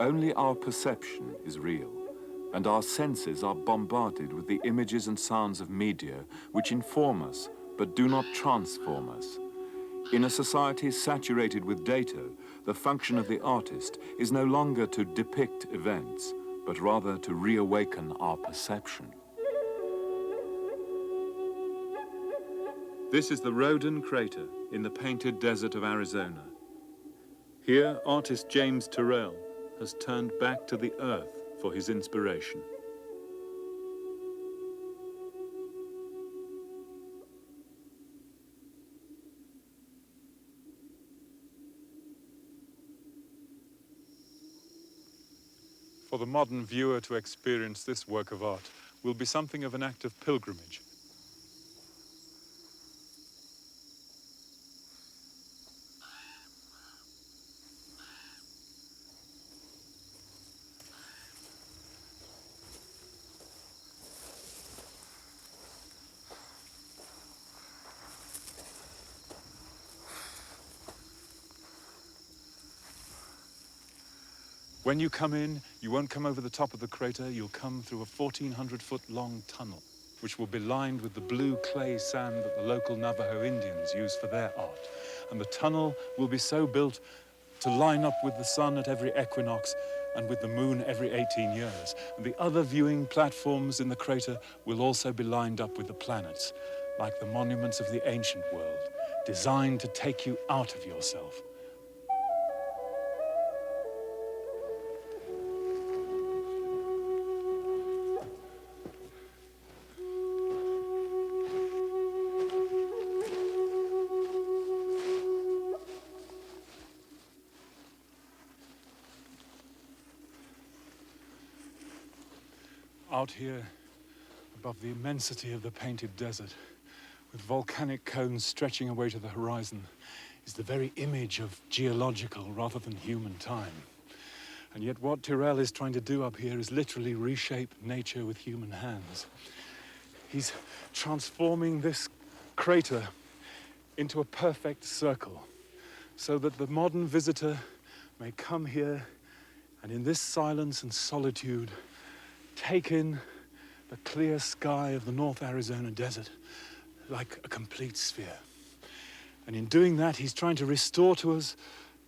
Only our perception is real, and our senses are bombarded with the images and sounds of media which inform us but do not transform us. In a society saturated with data, the function of the artist is no longer to depict events, but rather to reawaken our perception. This is the Rodin crater in the painted desert of Arizona. Here, artist James Turrell has turned back to the earth for his inspiration. For the modern viewer to experience this work of art will be something of an act of pilgrimage. When you come in, you won't come over the top of the crater, you'll come through a 1,400-foot long tunnel, which will be lined with the blue clay sand that the local Navajo Indians use for their art. And the tunnel will be so built to line up with the sun at every equinox and with the moon every 18 years. And the other viewing platforms in the crater will also be lined up with the planets, like the monuments of the ancient world, designed to take you out of yourself. Out here, above the immensity of the painted desert, with volcanic cones stretching away to the horizon, is the very image of geological rather than human time. And yet what Turrell is trying to do up here is literally reshape nature with human hands. He's transforming this crater into a perfect circle, so that the modern visitor may come here and in this silence and solitude take in the clear sky of the North Arizona desert like a complete sphere. And in doing that, he's trying to restore to us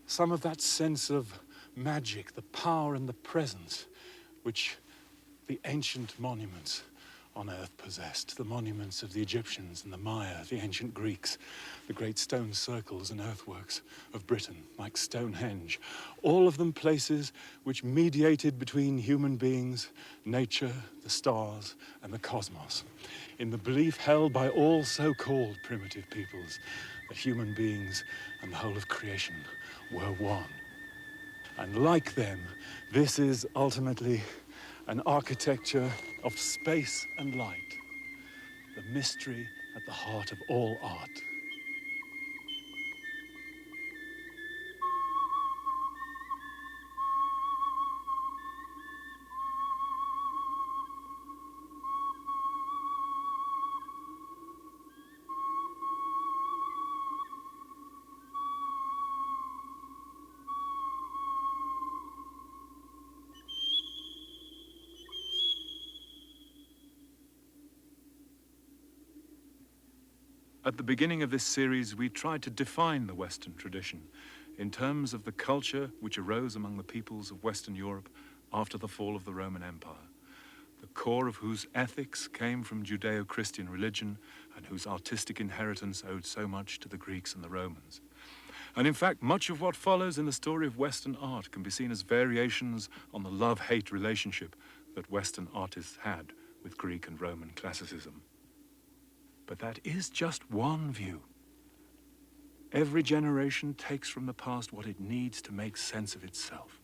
some of that sense of magic, the power and the presence which the ancient monuments on earth possessed. The monuments of the Egyptians and the Maya, the ancient Greeks, the great stone circles and earthworks of Britain, like Stonehenge. All of them places which mediated between human beings, nature, the stars, and the cosmos, in the belief held by all so-called primitive peoples that human beings and the whole of creation were one. And like them, this is ultimately an architecture of space and light, the mystery at the heart of all art. At the beginning of this series, we tried to define the Western tradition in terms of the culture which arose among the peoples of Western Europe after the fall of the Roman Empire, the core of whose ethics came from Judeo-Christian religion and whose artistic inheritance owed so much to the Greeks and the Romans. And in fact, much of what follows in the story of Western art can be seen as variations on the love-hate relationship that Western artists had with Greek and Roman classicism. But that is just one view. Every generation takes from the past what it needs to make sense of itself.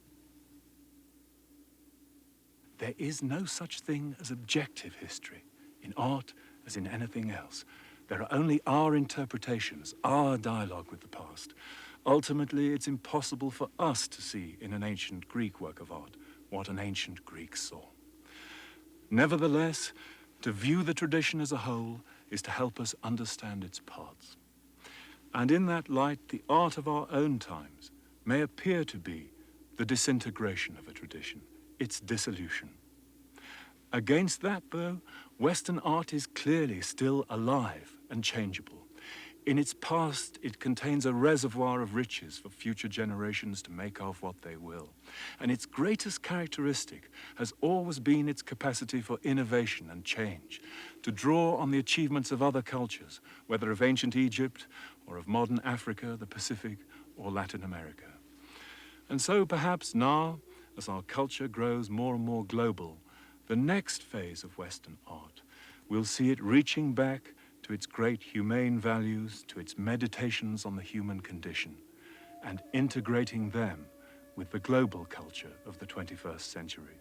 There is no such thing as objective history, in art as in anything else. There are only our interpretations, our dialogue with the past. Ultimately, it's impossible for us to see in an ancient Greek work of art what an ancient Greek saw. Nevertheless, to view the tradition as a whole is to help us understand its parts. And in that light, the art of our own times may appear to be the disintegration of a tradition, its dissolution. Against that, though, Western art is clearly still alive and changeable. In its past, it contains a reservoir of riches for future generations to make of what they will. And its greatest characteristic has always been its capacity for innovation and change, to draw on the achievements of other cultures, whether of ancient Egypt or of modern Africa, the Pacific, or Latin America. And so perhaps now, as our culture grows more and more global, the next phase of Western art, we'll see it reaching back to its great humane values, to its meditations on the human condition, and integrating them with the global culture of the 21st century.